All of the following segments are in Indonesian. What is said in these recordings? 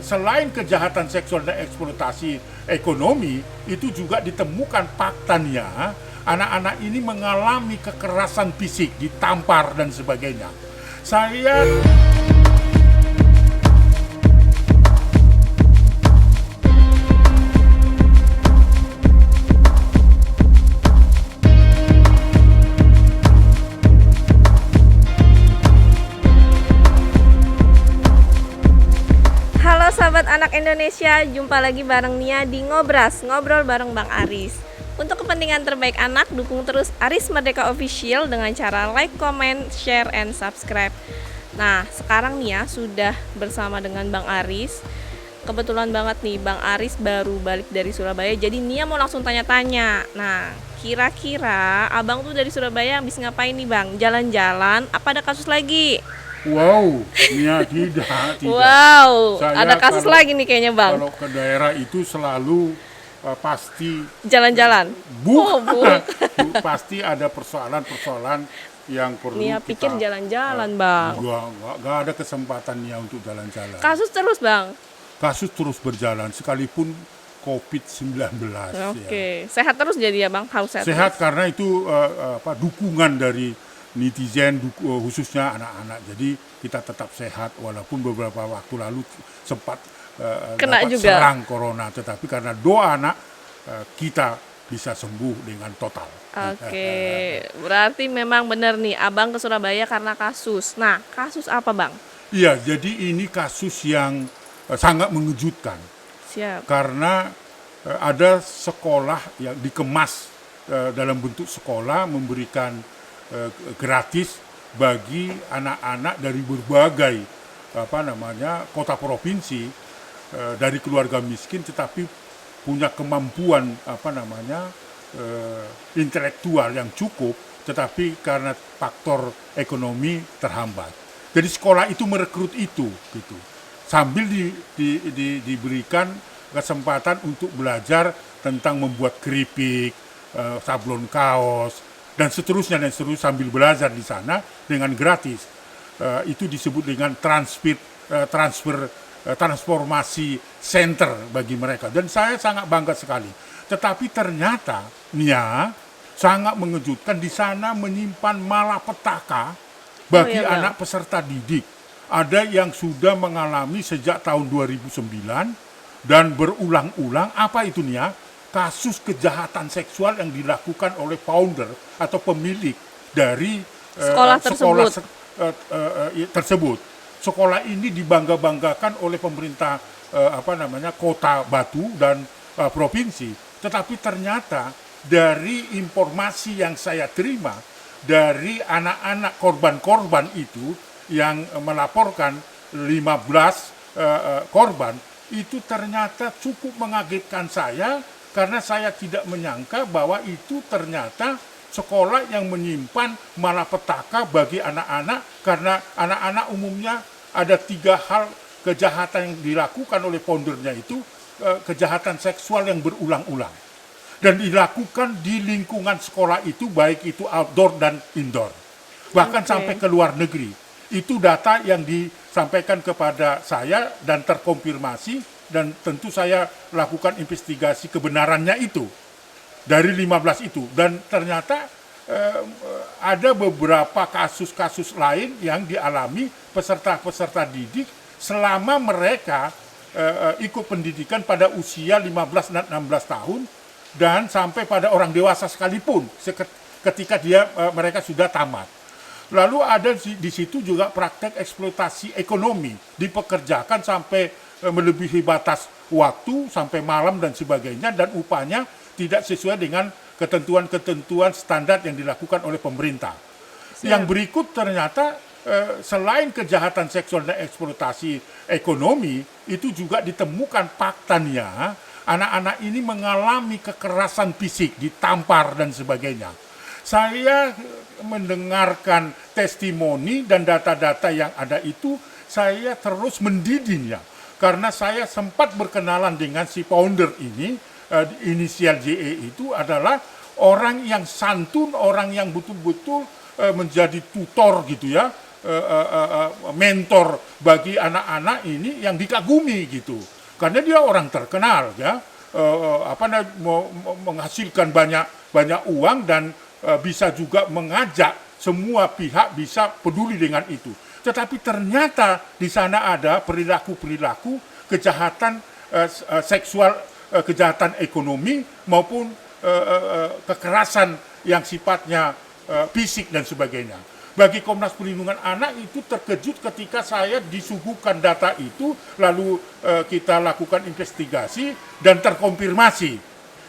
selain kejahatan seksual dan eksploitasi ekonomi, itu juga ditemukan faktanya anak-anak ini mengalami kekerasan fisik, ditampar dan sebagainya. Saya Halo sahabat anak Indonesia, jumpa lagi bareng Nia di Ngobras, ngobrol bareng Bang Aris. Untuk kepentingan terbaik anak, dukung terus Aris Merdeka Official dengan cara like, comment, share, and subscribe. Nah, sekarang Nia sudah bersama dengan Bang Aris. Kebetulan banget nih, Bang Aris baru balik dari Surabaya, jadi Nia mau langsung tanya-tanya. Nah, kira-kira abang tuh dari Surabaya habis ngapain nih Bang? Jalan-jalan, apa ada kasus lagi? wow, ya tidak. Wow, Saya ada kasus lagi nih kayaknya Bang. Kalau ke daerah itu selalu pasti Jalan-jalan. pasti ada persoalan-persoalan yang perlu Nia pikir kita jalan-jalan Bang. nggak ada kesempatan Nia untuk jalan-jalan. Kasus terus Bang. Kasus terus berjalan sekalipun COVID-19. Oke, sehat terus jadi ya Bang, harus sehat. Sehat terus. karena itu dukungan dari netizen, khususnya anak-anak. Jadi kita tetap sehat walaupun beberapa waktu lalu sempat Kena dapat juga. serang corona, tetapi karena doa anak kita bisa sembuh dengan total. Oke, berarti memang benar nih Abang ke Surabaya karena kasus. Nah, kasus apa Bang? Iya, jadi ini kasus yang sangat mengejutkan Siap. karena ada sekolah yang dikemas dalam bentuk sekolah memberikan gratis bagi anak-anak dari berbagai kota provinsi dari keluarga miskin tetapi punya kemampuan intelektual yang cukup tetapi karena faktor ekonomi terhambat. Jadi sekolah itu merekrut itu gitu. Sambil diberikan kesempatan untuk belajar tentang membuat keripik, sablon kaos dan seterusnya sambil belajar di sana dengan gratis. Itu disebut dengan transformasi center bagi mereka dan saya sangat bangga sekali. Tetapi ternyata Nia sangat mengejutkan, di sana menyimpan malapetaka bagi iya, Bang. anak peserta didik. Ada yang sudah mengalami sejak tahun 2009 dan berulang-ulang. Apa itu Nia? Kasus kejahatan seksual yang dilakukan oleh founder atau pemilik dari Sekolah tersebut. Sekolah ini dibangga-banggakan oleh pemerintah Kota Batu dan provinsi. Tetapi ternyata dari informasi yang saya terima dari anak-anak korban-korban itu yang melaporkan 15 korban itu ternyata cukup mengagetkan saya. Karena saya tidak menyangka bahwa itu ternyata sekolah yang menyimpan malapetaka bagi anak-anak. Karena anak-anak umumnya ada 3 hal kejahatan yang dilakukan oleh foundernya itu. Kejahatan seksual yang berulang-ulang. Dan dilakukan di lingkungan sekolah itu baik itu outdoor dan indoor. Bahkan sampai ke luar negeri. Itu data yang disampaikan kepada saya dan terkonfirmasi. Dan tentu saya lakukan investigasi kebenarannya itu dari 15 itu dan ternyata ada beberapa kasus-kasus lain yang dialami peserta-peserta didik selama mereka ikut pendidikan pada usia 15 dan 16 tahun dan sampai pada orang dewasa sekalipun ketika mereka sudah tamat. Lalu ada di situ juga praktek eksploitasi ekonomi, dipekerjakan sampai melebihi batas waktu sampai malam dan sebagainya dan upahnya tidak sesuai dengan ketentuan-ketentuan standar yang dilakukan oleh pemerintah. Yang berikut ternyata selain kejahatan seksual dan eksploitasi ekonomi itu juga ditemukan faktanya anak-anak ini mengalami kekerasan fisik, ditampar dan sebagainya. Saya mendengarkan testimoni dan data-data yang ada itu saya terus mendidihnya. Karena saya sempat berkenalan dengan si founder ini, inisial JE itu adalah orang yang santun, orang yang betul-betul menjadi tutor gitu ya, mentor bagi anak-anak ini yang dikagumi gitu. Karena dia orang terkenal ya, menghasilkan banyak uang dan bisa juga mengajak semua pihak bisa peduli dengan itu. Tetapi ternyata di sana ada perilaku-perilaku kejahatan seksual, kejahatan ekonomi maupun kekerasan yang sifatnya fisik dan sebagainya. Bagi Komnas Perlindungan Anak itu terkejut ketika saya disuguhkan data itu, lalu kita lakukan investigasi dan terkonfirmasi.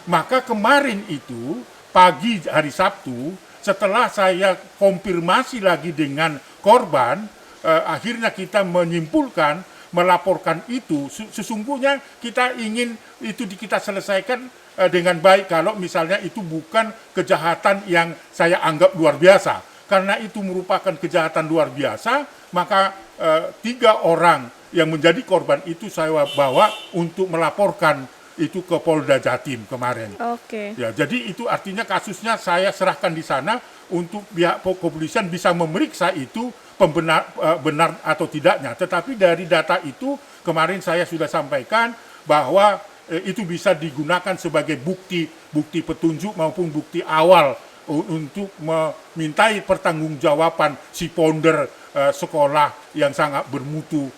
Maka kemarin itu, pagi hari Sabtu, setelah saya konfirmasi lagi dengan korban, akhirnya kita menyimpulkan, melaporkan itu. Sesungguhnya kita ingin itu kita selesaikan dengan baik kalau misalnya itu bukan kejahatan yang saya anggap luar biasa. Karena itu merupakan kejahatan luar biasa, maka 3 orang yang menjadi korban itu saya bawa untuk melaporkan itu ke Polda Jatim kemarin. Oke. Ya, jadi itu artinya kasusnya saya serahkan di sana untuk pihak kepolisian bisa memeriksa itu benar atau tidaknya. Tetapi dari data itu kemarin saya sudah sampaikan bahwa itu bisa digunakan sebagai bukti petunjuk maupun bukti awal untuk memintai pertanggungjawaban si founder sekolah yang sangat bermutu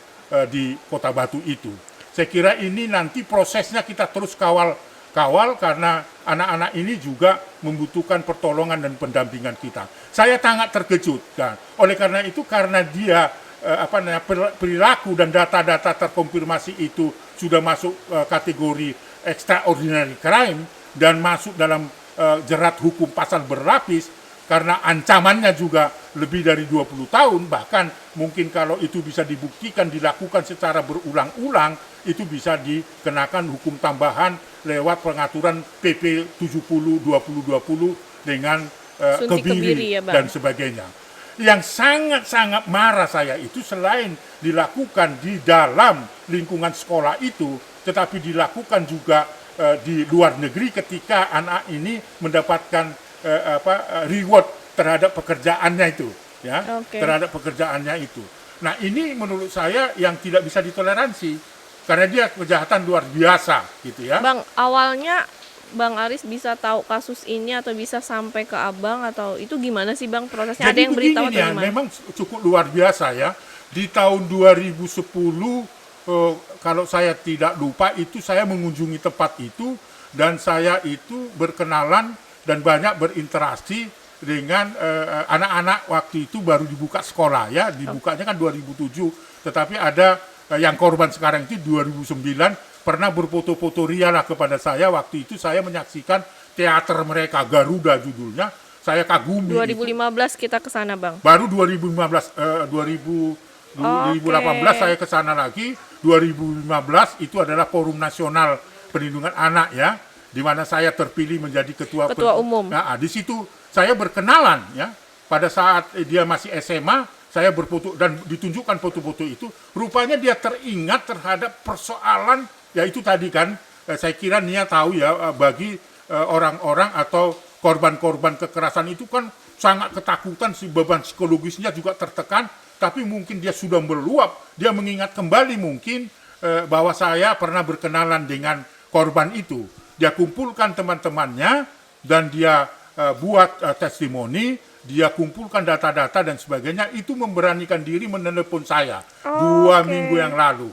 di Kota Batu itu. Saya kira ini nanti prosesnya kita terus kawal karena anak-anak ini juga membutuhkan pertolongan dan pendampingan kita. Saya sangat terkejut. Kan. Oleh karena itu, karena dia perilaku dan data-data terkonfirmasi itu sudah masuk kategori extraordinary crime dan masuk dalam jerat hukum pasal berlapis, karena ancamannya juga lebih dari 20 tahun, bahkan mungkin kalau itu bisa dibuktikan dilakukan secara berulang-ulang, itu bisa dikenakan hukum tambahan lewat pengaturan PP 70/2020 dengan kebiri ya, Bang. dan sebagainya. Yang sangat-sangat marah saya itu selain dilakukan di dalam lingkungan sekolah itu, tetapi dilakukan juga di luar negeri ketika anak ini mendapatkan reward terhadap pekerjaannya itu, ya, terhadap pekerjaannya itu. Nah, ini menurut saya yang tidak bisa ditoleransi karena dia kejahatan luar biasa, gitu ya. Bang, awalnya Bang Aris bisa tahu kasus ini atau bisa sampai ke Abang atau itu gimana sih Bang prosesnya? Jadi ada yang beritahu atau ya, gimana? memang cukup luar biasa ya. Di tahun 2010 kalau saya tidak lupa itu saya mengunjungi tempat itu dan saya itu berkenalan dan banyak berinteraksi dengan anak-anak waktu itu baru dibuka sekolah ya, dibukanya kan 2007, tetapi ada yang korban sekarang itu 2009 pernah berfoto-foto ria lah kepada saya. Waktu itu saya menyaksikan teater mereka, Garuda judulnya, saya kagumi. 2015 kita ke sana Bang. Baru 2015, 2018 saya ke sana lagi. 2015 itu adalah Forum Nasional Perlindungan Anak ya, di mana saya terpilih menjadi ketua umum. Nah, di situ saya berkenalan ya. Pada saat dia masih SMA, saya berfoto dan ditunjukkan foto-foto itu. Rupanya dia teringat terhadap persoalan, ya itu tadi kan, saya kira Nia tahu ya, bagi orang-orang atau korban-korban kekerasan itu kan sangat ketakutan, si beban psikologisnya juga tertekan. Tapi mungkin dia sudah meluap, dia mengingat kembali mungkin bahwa saya pernah berkenalan dengan korban itu. Dia kumpulkan teman-temannya dan dia buat testimoni, dia kumpulkan data-data dan sebagainya, itu memberanikan diri menelepon saya 2 minggu yang lalu.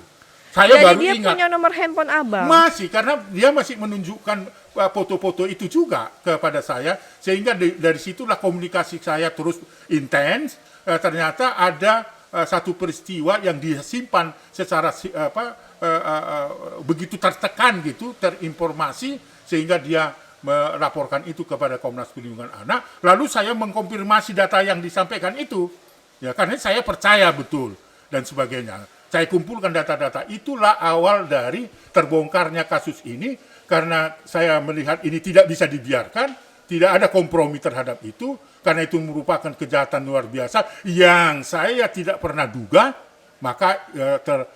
Saya Jadi baru dia ingat. punya nomor handphone Abang? Masih, karena dia masih menunjukkan foto-foto itu juga kepada saya, sehingga dari situlah komunikasi saya terus intens. Ternyata ada satu peristiwa yang disimpan secara begitu tertekan gitu, terinformasi, sehingga dia melaporkan itu kepada Komnas Perlindungan Anak. Lalu saya mengkonfirmasi data yang disampaikan itu, ya karena saya percaya betul dan sebagainya. Saya kumpulkan data-data, itulah awal dari terbongkarnya kasus ini, karena saya melihat ini tidak bisa dibiarkan, tidak ada kompromi terhadap itu, karena itu merupakan kejahatan luar biasa yang saya tidak pernah duga. Maka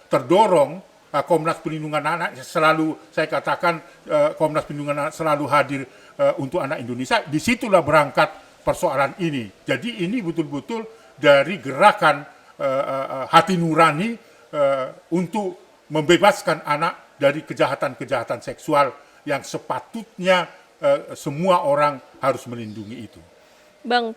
terdorong Komnas Perlindungan Anak selalu, saya katakan Komnas Perlindungan Anak selalu hadir untuk anak Indonesia. Disitulah berangkat persoalan ini. Jadi ini betul-betul dari gerakan hati nurani untuk membebaskan anak dari kejahatan-kejahatan seksual yang sepatutnya semua orang harus melindungi itu. Bang,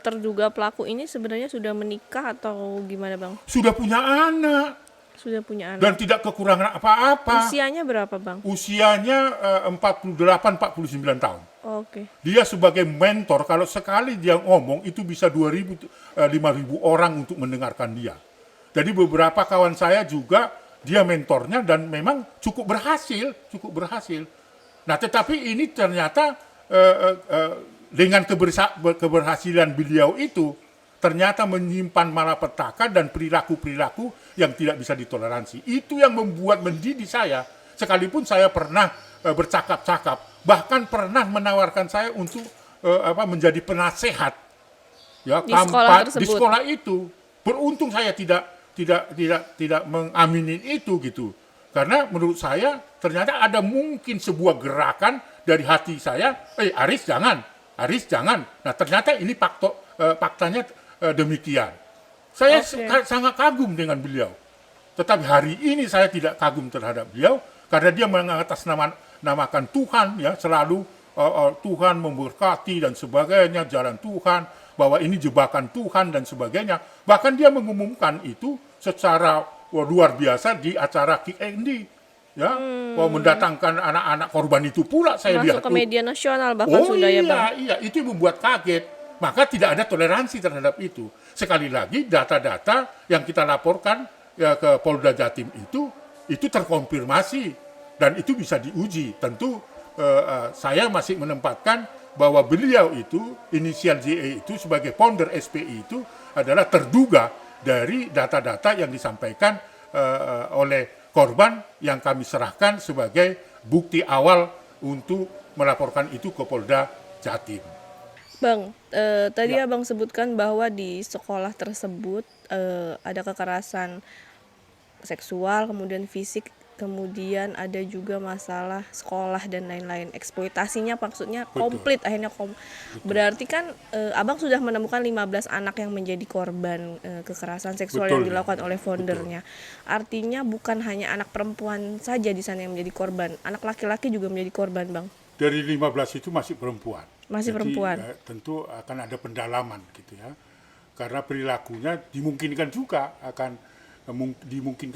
terduga pelaku ini sebenarnya sudah menikah atau gimana Bang? Sudah punya anak Sudah punya dan anak. tidak kekurangan apa-apa. Usianya berapa Bang? Usianya 48-49 tahun. Oke. Dia sebagai mentor, kalau sekali dia ngomong itu bisa 2.000, 5.000 orang untuk mendengarkan dia. Jadi beberapa kawan saya juga dia mentornya dan memang cukup berhasil. Nah, tetapi ini ternyata dengan keberhasilan beliau itu ternyata menyimpan malapetaka dan perilaku-perilaku yang tidak bisa ditoleransi. Itu yang membuat mendidik saya. Sekalipun saya pernah bercakap-cakap, bahkan pernah menawarkan saya untuk menjadi penasehat ya Di sekolah tersebut. di sekolah itu. Beruntung saya tidak mengaminin itu gitu. Karena menurut saya ternyata ada mungkin sebuah gerakan dari hati saya, Aris jangan. Nah, ternyata ini faktanya demikian. Saya sangat kagum dengan beliau. Tetapi hari ini saya tidak kagum terhadap beliau karena dia mengatasnamakan Tuhan ya, selalu Tuhan memberkati dan sebagainya, jalan Tuhan, bahwa ini jebakan Tuhan dan sebagainya. Bahkan dia mengumumkan itu secara luar biasa di acara Kick Andy. Ya, bahwa mendatangkan anak-anak korban itu pula saya lihat. Masuk ke media nasional bahkan sudah ya Bang. Iya, itu yang membuat kaget. Maka tidak ada toleransi terhadap itu. Sekali lagi data-data yang kita laporkan ya, ke Polda Jatim itu terkonfirmasi dan itu bisa diuji. Tentu saya masih menempatkan bahwa beliau itu, inisial JE itu sebagai founder SPI itu adalah terduga dari data-data yang disampaikan oleh korban yang kami serahkan sebagai bukti awal untuk melaporkan itu ke Polda Jatim. Bang, tadi Abang sebutkan bahwa di sekolah tersebut ada kekerasan seksual, kemudian fisik, kemudian ada juga masalah sekolah dan lain-lain. Eksploitasinya maksudnya komplit, akhirnya berarti kan Abang sudah menemukan 15 anak yang menjadi korban kekerasan seksual yang dilakukan oleh foundernya. Artinya bukan hanya anak perempuan saja di sana yang menjadi korban, anak laki-laki juga menjadi korban, Bang. Dari 15 itu masih perempuan. Masih Jadi, perempuan. Tentu akan ada pendalaman gitu ya. Karena perilakunya dimungkinkan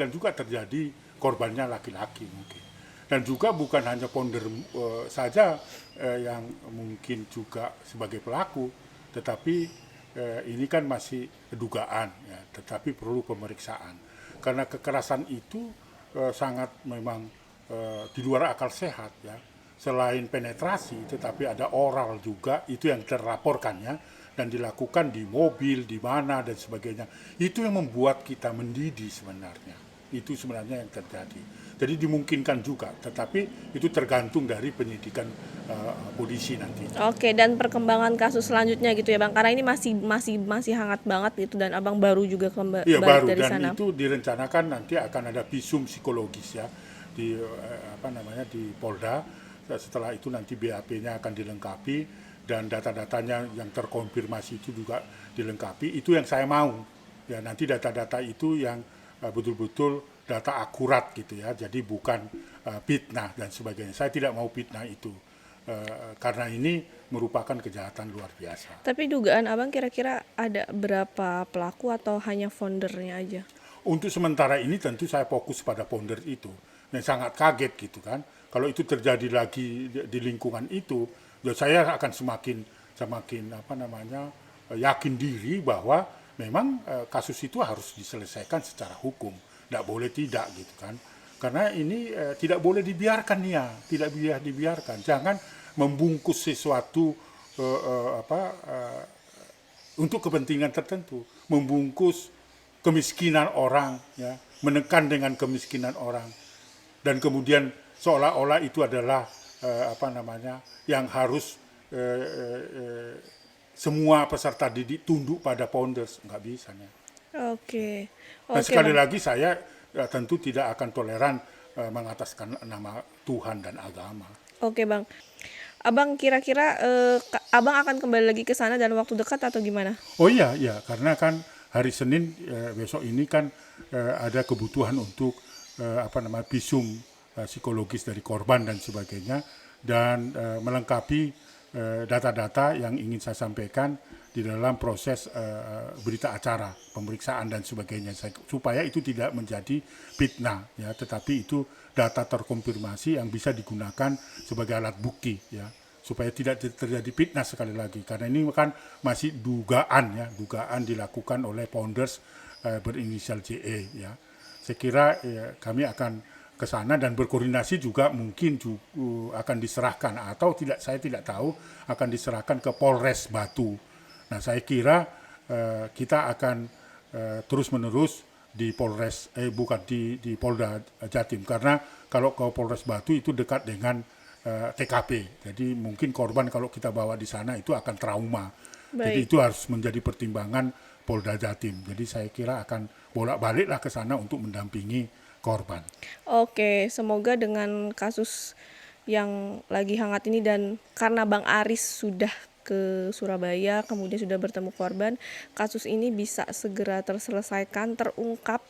juga terjadi korbannya laki-laki mungkin. Dan juga bukan hanya founder saja yang mungkin juga sebagai pelaku, tetapi ini kan masih dugaan ya, tetapi perlu pemeriksaan. Karena kekerasan itu sangat memang di luar akal sehat ya. Selain penetrasi, tetapi ada oral juga, itu yang terlaporkan ya, dan dilakukan di mobil, di mana, dan sebagainya. Itu yang membuat kita mendidih sebenarnya. Itu sebenarnya yang terjadi. Jadi dimungkinkan juga, tetapi itu tergantung dari penyidikan polisi nanti. Oke, dan perkembangan kasus selanjutnya gitu ya Bang, karena ini masih hangat banget gitu dan Abang baru juga Iya, balik baru, dari dan sana. itu direncanakan nanti akan ada visum psikologis ya di di Polda. Setelah itu nanti BAP-nya akan dilengkapi dan data-datanya yang terkonfirmasi itu juga dilengkapi. Itu yang saya mau. Ya, nanti data-data itu yang betul-betul data akurat gitu ya. Jadi bukan fitnah dan sebagainya. Saya tidak mau fitnah itu. Karena ini merupakan kejahatan luar biasa. Tapi dugaan Abang kira-kira ada berapa pelaku atau hanya foundernya aja? Untuk sementara ini tentu saya fokus pada founder itu. Dan sangat kaget gitu kan. Kalau itu terjadi lagi di lingkungan itu, ya saya akan semakin yakin diri bahwa memang kasus itu harus diselesaikan secara hukum. Tidak boleh tidak gitu kan. Karena ini tidak boleh dibiarkan ya, tidak boleh dibiarkan. Jangan membungkus sesuatu untuk kepentingan tertentu, membungkus kemiskinan orang, ya, menekan dengan kemiskinan orang, dan kemudian seolah-olah itu adalah yang harus semua peserta didik tunduk pada founders, nggak bisa ya. Oke. Dan sekali lagi saya tentu tidak akan toleran mengataskan nama Tuhan dan agama. Oke Bang. Abang kira-kira Abang akan kembali lagi ke sana dalam waktu dekat atau gimana? Oh iya, karena kan hari Senin besok ini kan ada kebutuhan untuk visum psikologis dari korban dan sebagainya, dan melengkapi data-data yang ingin saya sampaikan di dalam proses berita acara, pemeriksaan dan sebagainya, supaya itu tidak menjadi fitnah, ya, tetapi itu data terkonfirmasi yang bisa digunakan sebagai alat bukti, ya, supaya tidak terjadi fitnah sekali lagi, karena ini kan masih dugaan, ya, dugaan dilakukan oleh founders berinisial JE, ya. Saya kira kami akan ke sana dan berkoordinasi juga, mungkin akan diserahkan atau tidak, saya tidak tahu, akan diserahkan ke Polres Batu. Nah, saya kira kita akan terus-menerus di Polres di Polda Jatim, karena kalau ke Polres Batu itu dekat dengan TKP. Jadi mungkin korban kalau kita bawa di sana itu akan trauma. Baik. Jadi itu harus menjadi pertimbangan Polda Jatim. Jadi saya kira akan bolak-baliklah ke sana untuk mendampingi korban. Oke, semoga dengan kasus yang lagi hangat ini, dan karena Bang Aris sudah ke Surabaya, kemudian sudah bertemu korban, kasus ini bisa segera terselesaikan, terungkap.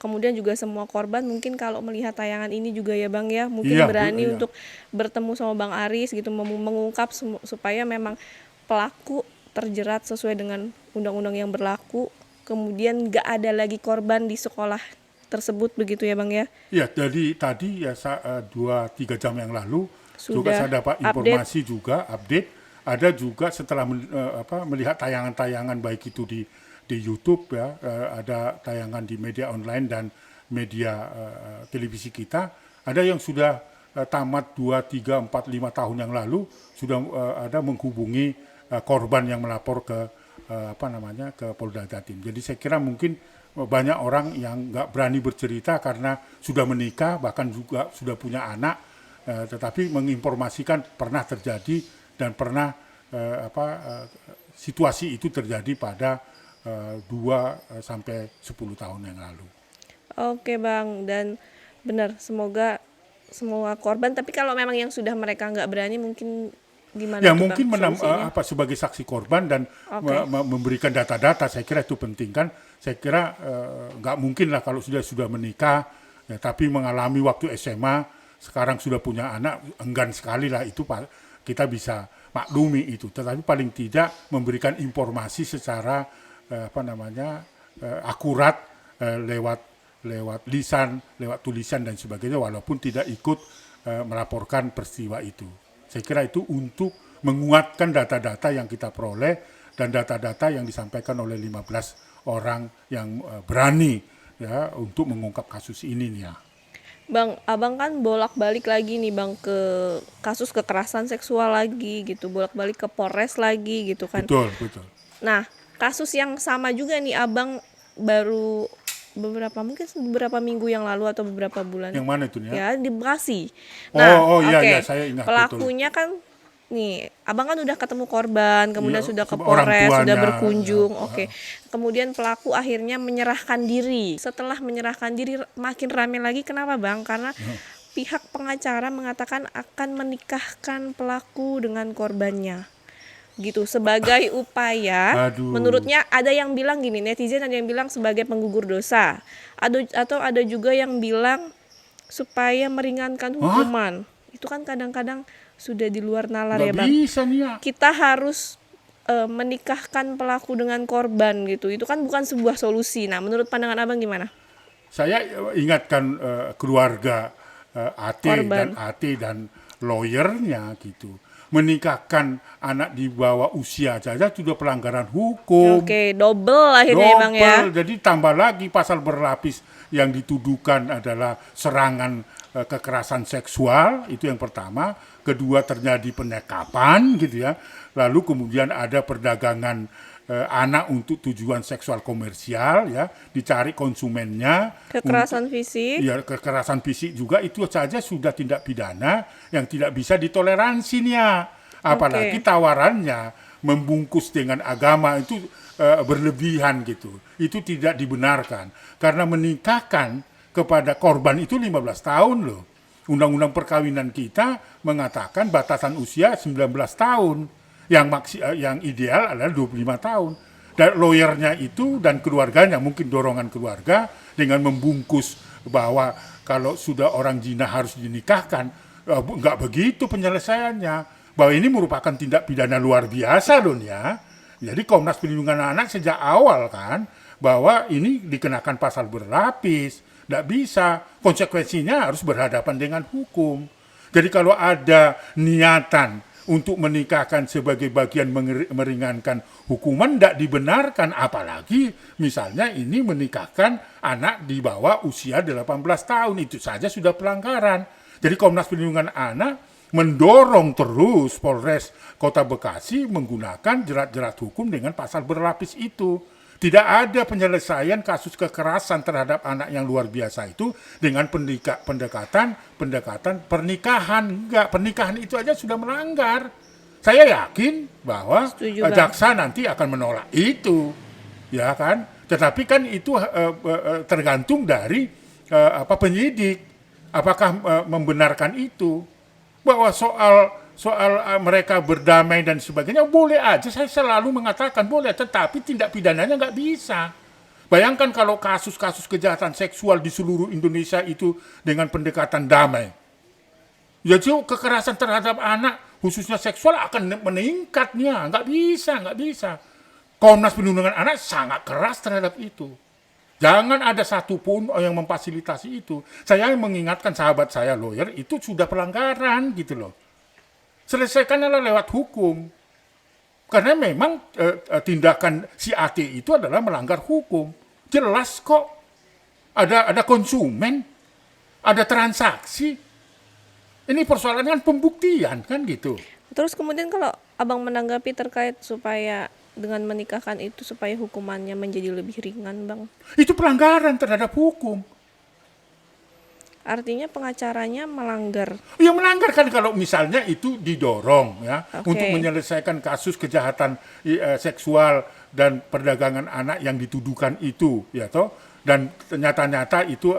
Kemudian juga semua korban mungkin kalau melihat tayangan ini juga ya Bang ya, mungkin berani untuk bertemu sama Bang Aris gitu, mengungkap supaya memang pelaku terjerat sesuai dengan undang-undang yang berlaku, kemudian gak ada lagi korban di sekolah tersebut, begitu ya Bang ya? Iya, jadi tadi ya 2-3 jam yang lalu juga saya dapat informasi juga update. Ada juga setelah melihat tayangan-tayangan baik itu di YouTube, ya, ada tayangan di media online dan media televisi kita, ada yang sudah tamat 2, 3, 4, 5 tahun yang lalu sudah ada menghubungi korban yang melapor ke ke Polda Jatim. Jadi saya kira mungkin banyak orang yang nggak berani bercerita karena sudah menikah, bahkan juga sudah punya anak, tetapi menginformasikan pernah terjadi dan pernah situasi itu terjadi pada 2 sampai 10 tahun yang lalu. Oke Bang, dan benar, semoga semua korban, tapi kalau memang yang sudah mereka nggak berani, mungkin gimana ya tuh, mungkin Bang, sebagai saksi korban dan memberikan data-data, saya kira itu penting kan. Saya kira nggak mungkin lah kalau sudah menikah, ya, tapi mengalami waktu SMA, sekarang sudah punya anak, enggan sekali lah itu, kita bisa maklumi itu. Tetapi paling tidak memberikan informasi secara akurat, lewat lisan, lewat tulisan dan sebagainya, walaupun tidak ikut melaporkan peristiwa itu. Saya kira itu untuk menguatkan data-data yang kita peroleh dan data-data yang disampaikan oleh 15 orang yang berani, ya, untuk mengungkap kasus ini nih, ya. Bang, abang kan bolak-balik lagi nih Bang ke kasus kekerasan seksual lagi gitu, bolak-balik ke Polres lagi gitu kan. Betul. Nah, kasus yang sama juga nih abang baru beberapa minggu yang lalu atau beberapa bulan. Yang mana itu nih? Ya, di Bekasi. Nah, iya, saya ingat. Pelakunya betul. Kan nih, abang kan udah ketemu korban, kemudian sudah ke Polres, sudah berkunjung. Kemudian pelaku akhirnya menyerahkan diri. Setelah menyerahkan diri makin ramai lagi, kenapa Bang? Karena pihak pengacara mengatakan akan menikahkan pelaku dengan korbannya. Gitu, sebagai upaya. Menurutnya ada yang bilang gini, netizen ada yang bilang sebagai penggugur dosa. Atau ada juga yang bilang supaya meringankan hukuman. Itu kan kadang-kadang sudah di luar nalar ya Bang. Bisa nih, ya. Kita harus menikahkan pelaku dengan korban gitu. Itu kan bukan sebuah solusi. Nah, menurut pandangan Abang gimana? Saya ingatkan keluarga AT dan lawyernya gitu. Menikahkan anak di bawah usia saja sudah pelanggaran hukum. Oke, double akhirnya Bang ya. Jadi tambah lagi pasal berlapis yang dituduhkan adalah serangan kekerasan seksual, itu yang pertama. Kedua, terjadi penyekapan gitu ya. Lalu kemudian ada perdagangan anak untuk tujuan seksual komersial, ya, dicari konsumennya. Kekerasan fisik. Ya, kekerasan fisik juga itu saja sudah tindak pidana yang tidak bisa ditoleransinya. Apalagi tawarannya membungkus dengan agama itu berlebihan gitu. Itu tidak dibenarkan. Karena menikahkan kepada korban itu 15 tahun loh. Undang-undang perkawinan kita mengatakan batasan usia 19 tahun. Yang ideal adalah 25 tahun. Dan lawyernya itu dan keluarganya, mungkin dorongan keluarga dengan membungkus bahwa kalau sudah orang zina harus dinikahkan, nggak begitu penyelesaiannya. Bahwa ini merupakan tindak pidana luar biasa loh ya. Jadi Komnas Perlindungan Anak sejak awal kan bahwa ini dikenakan pasal berlapis, nggak bisa, konsekuensinya harus berhadapan dengan hukum. Jadi kalau ada niatan untuk menikahkan sebagai bagian meringankan hukuman tidak dibenarkan, apalagi misalnya ini menikahkan anak di bawah usia 18 tahun, itu saja sudah pelanggaran. Jadi Komnas Perlindungan Anak mendorong terus Polres Kota Bekasi menggunakan jerat-jerat hukum dengan pasal berlapis itu. Tidak ada penyelesaian kasus kekerasan terhadap anak yang luar biasa itu dengan pendekatan pernikahan. Enggak, pernikahan itu aja sudah melanggar. Saya yakin bahwa jaksa nanti akan menolak itu, ya kan? Tetapi kan itu tergantung dari penyidik, apakah membenarkan itu. Bahwa soal mereka berdamai dan sebagainya boleh aja, saya selalu mengatakan boleh, tetapi tindak pidananya nggak bisa. Bayangkan kalau kasus-kasus kejahatan seksual di seluruh Indonesia itu dengan pendekatan damai, jadi kekerasan terhadap anak khususnya seksual akan meningkatnya. Nggak bisa. Komnas Perlindungan Anak sangat keras terhadap itu. Jangan ada satupun yang memfasilitasi itu. Saya mengingatkan sahabat saya lawyer itu sudah pelanggaran gitu loh. Selesaikanlah lewat hukum. Karena memang tindakan si AT itu adalah melanggar hukum. Jelas kok. Ada konsumen, ada transaksi. Ini persoalan kan pembuktian kan gitu. Terus kemudian kalau Abang menanggapi terkait supaya dengan menikahkan itu supaya hukumannya menjadi lebih ringan, Bang. Itu pelanggaran terhadap hukum. Artinya pengacaranya melanggar. Ya melanggar kan kalau misalnya itu didorong ya untuk menyelesaikan kasus kejahatan seksual dan perdagangan anak yang dituduhkan itu ya toh, dan ternyata itu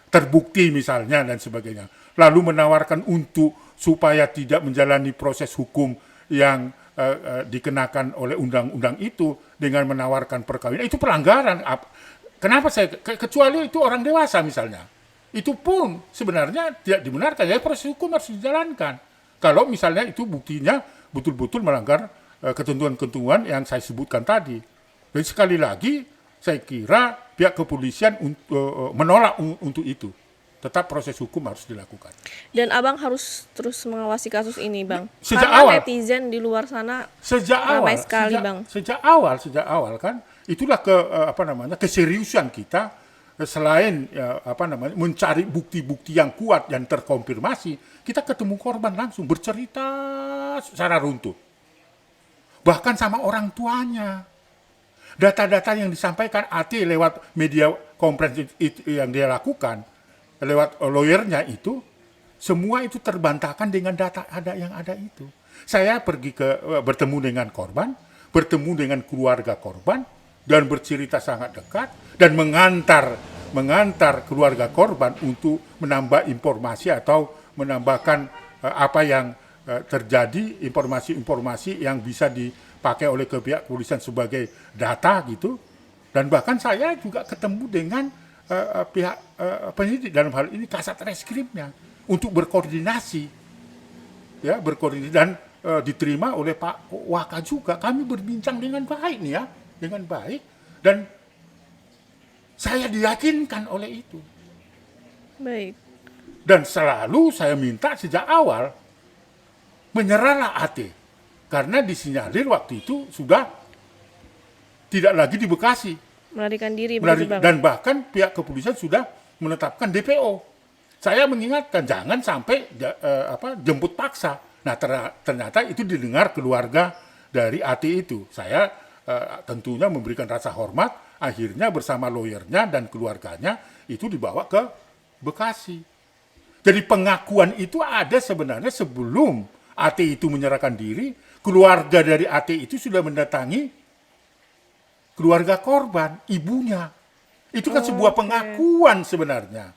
terbukti misalnya dan sebagainya. Lalu menawarkan untuk supaya tidak menjalani proses hukum yang dikenakan oleh undang-undang itu dengan menawarkan perkawinan, itu pelanggaran. Kenapa saya, kecuali itu orang dewasa misalnya, itu pun sebenarnya tidak dibenarkan, ya proses hukum harus dijalankan. Kalau misalnya itu buktinya betul-betul melanggar ketentuan-ketentuan yang saya sebutkan tadi. Dan sekali lagi, saya kira pihak kepolisian menolak untuk itu. Tetap proses hukum harus dilakukan. Dan Abang harus terus mengawasi kasus ini, Bang. Sejak Karena awal. Netizen di luar sana ramai sekali, Bang. Sejak awal kan. Itulah keseriusan kita selain mencari bukti-bukti yang kuat yang terkonfirmasi, kita ketemu korban langsung bercerita secara runtut. Bahkan sama orang tuanya. Data-data yang disampaikan AT lewat media konferensi yang dia lakukan, lewat lawyernya itu, semua itu terbantahkan dengan data yang ada itu. Saya pergi bertemu dengan korban, bertemu dengan keluarga korban, dan bercerita sangat dekat dan mengantar keluarga korban untuk menambah informasi atau menambahkan apa yang terjadi, informasi-informasi yang bisa dipakai oleh pihak kepolisian sebagai data gitu. Dan bahkan saya juga ketemu dengan pihak penyidik dalam hal ini Kasat Reskrimnya untuk berkoordinasi dan diterima oleh Pak Waka juga. Kami berbincang dengan baik nih ya. Dengan baik, dan saya diyakinkan oleh itu. Baik. Dan selalu saya minta sejak awal menyerahlah AT, karena disinyalir waktu itu sudah tidak lagi di Bekasi, melarikan diri, dan bahkan pihak kepolisian sudah menetapkan DPO. Saya mengingatkan jangan sampai jemput paksa. Nah ternyata itu didengar keluarga dari AT itu. Saya tentunya memberikan rasa hormat, akhirnya bersama lawyernya dan keluarganya itu dibawa ke Bekasi. Jadi pengakuan itu ada sebenarnya sebelum AT itu menyerahkan diri, keluarga dari AT itu sudah mendatangi keluarga korban, ibunya. Itu kan sebuah pengakuan sebenarnya.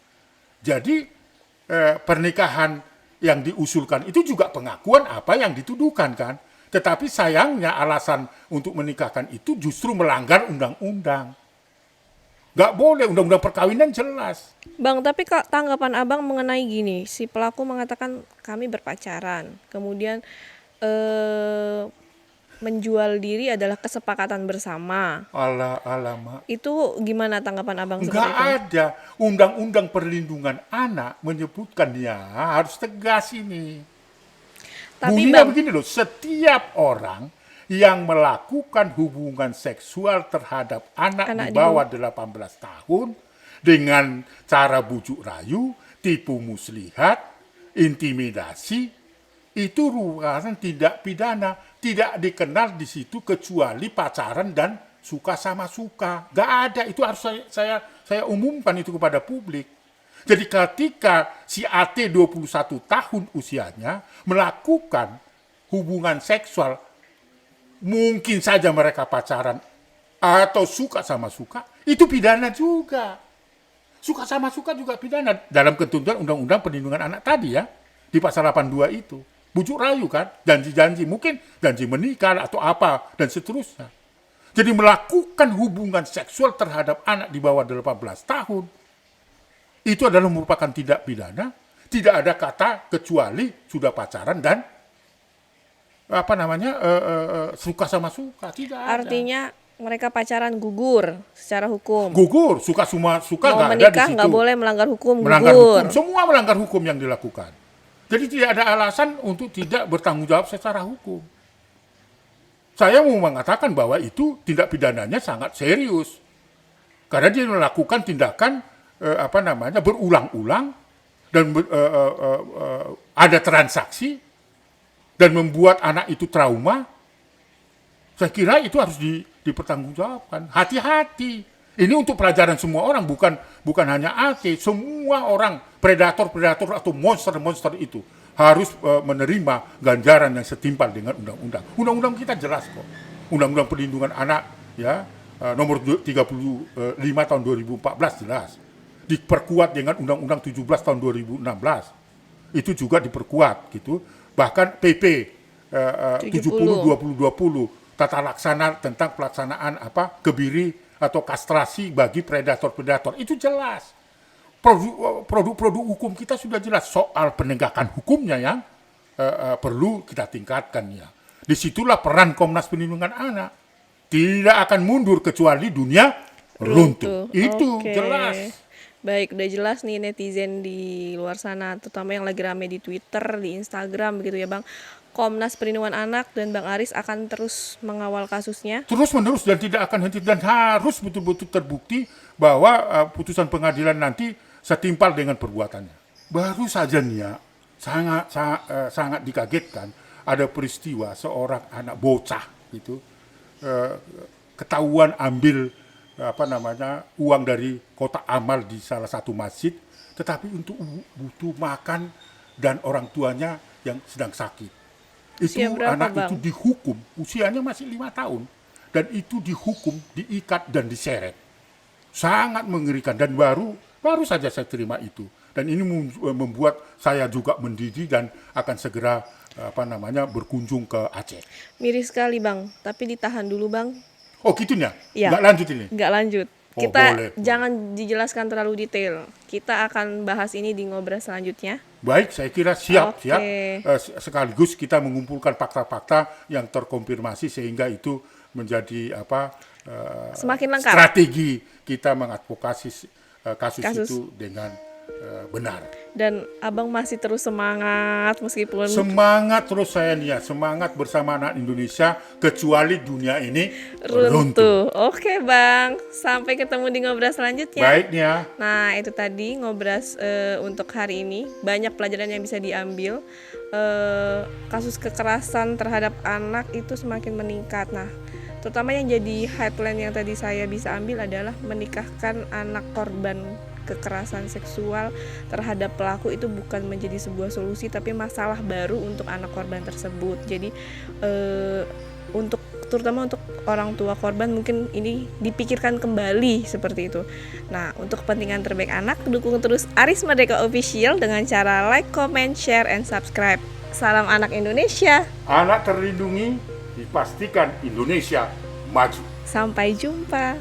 Jadi pernikahan yang diusulkan itu juga pengakuan apa yang dituduhkan kan. Tetapi sayangnya alasan untuk menikahkan itu justru melanggar undang-undang. Nggak boleh, undang-undang perkawinan jelas. Bang, tapi kak tanggapan abang mengenai gini, si pelaku mengatakan kami berpacaran, kemudian menjual diri adalah kesepakatan bersama. Alamak. Itu gimana tanggapan abang Nggak seperti itu? ada. Undang-undang perlindungan anak menyebutkan ya harus tegas ini. Tapi Bunyinya bang, begini loh, setiap orang yang melakukan hubungan seksual terhadap anak Anak di di bawah 18 tahun dengan cara bujuk rayu, tipu muslihat, intimidasi, itu merupakan tindak pidana, tidak dikenal di situ kecuali pacaran dan suka sama suka. Gak ada, itu harus saya umumkan itu kepada publik. Jadi ketika si AT 21 tahun usianya melakukan hubungan seksual, mungkin saja mereka pacaran atau suka sama suka, itu pidana juga. Suka sama suka juga pidana dalam ketentuan Undang-Undang Perlindungan Anak tadi ya, di pasal 82 itu. Bujuk rayu kan, janji-janji, mungkin janji menikah atau apa, dan seterusnya. Jadi melakukan hubungan seksual terhadap anak di bawah 18 tahun, itu adalah merupakan tindak pidana, tidak ada kata kecuali sudah pacaran dan suka sama suka, tidak ada. artinya mereka pacaran gugur secara hukum. Gugur, suka sama suka Mau nggak ada di menikah situ. nggak boleh melanggar hukum, Melanggar gugur. hukum, semua melanggar hukum yang dilakukan. Jadi tidak ada alasan untuk tidak bertanggung jawab secara hukum. Saya mau mengatakan bahwa itu tindak pidananya sangat serius. Karena dia melakukan tindakan berulang-ulang dan ada transaksi dan membuat anak itu trauma. Saya kira itu harus dipertanggungjawabkan. Hati-hati. Ini untuk pelajaran semua orang, bukan hanya AT. Semua orang, predator-predator atau monster-monster itu harus menerima ganjaran yang setimpal dengan undang-undang. Undang-undang kita jelas kok. Undang-undang Perlindungan Anak ya nomor 35 tahun 2014 jelas. Diperkuat dengan Undang-Undang 17 tahun 2016. Itu juga diperkuat gitu. Bahkan PP 70-2020 tata laksana tentang pelaksanaan kebiri atau kastrasi bagi predator-predator. Itu jelas. Produk-produk hukum kita sudah jelas soal penegakan hukumnya yang perlu kita tingkatkan ya. Disitulah peran Komnas Perlindungan Anak. Tidak akan mundur kecuali dunia runtuh. Itu jelas. Baik, udah jelas nih netizen di luar sana, terutama yang lagi rame di Twitter, di Instagram begitu ya Bang. Komnas Perlindungan Anak dan Bang Aris akan terus mengawal kasusnya. Terus menerus dan tidak akan henti dan harus betul-betul terbukti bahwa putusan pengadilan nanti setimpal dengan perbuatannya. Baru saja nih ya, sangat dikagetkan ada peristiwa seorang anak bocah gitu ketahuan ambil uang dari kotak amal di salah satu masjid, tetapi untuk butuh makan dan orang tuanya yang sedang sakit. Itu berapa, anak Bang? itu dihukum, usianya masih 5 tahun, dan itu dihukum, diikat dan diseret. Sangat mengerikan dan baru saja saya terima itu. Dan ini membuat saya juga mendidih dan akan segera berkunjung ke Aceh. Miris sekali Bang, tapi ditahan dulu Bang. Oh gitunya? Ya. Nggak lanjut ini? Nggak lanjut. Oh, Kita boleh. jangan dijelaskan terlalu detail. Kita akan bahas ini di Ngobras selanjutnya. Baik, saya kira siap. Oke. Sekaligus kita mengumpulkan fakta-fakta yang terkonfirmasi sehingga itu menjadi Semakin lengkap. strategi kita mengadvokasi kasus Kasus. itu dengan benar. Dan Abang masih terus semangat meskipun Semangat terus saya nih ya, semangat bersama anak Indonesia kecuali dunia ini runtuh. Oke Bang, sampai ketemu di Ngobras selanjutnya. Baik nih ya. Nah itu tadi Ngobras untuk hari ini. Banyak pelajaran yang bisa diambil. Kasus kekerasan terhadap anak itu semakin meningkat. Nah terutama yang jadi headline yang tadi saya bisa ambil adalah menikahkan anak korban kekerasan seksual terhadap pelaku itu bukan menjadi sebuah solusi tapi masalah baru untuk anak korban tersebut. Jadi terutama untuk orang tua korban mungkin ini dipikirkan kembali seperti itu. Nah, untuk kepentingan terbaik anak, dukung terus Aris Merdeka Official dengan cara like, comment, share, and subscribe. Salam anak Indonesia. Anak terlindungi, dipastikan Indonesia maju. Sampai jumpa.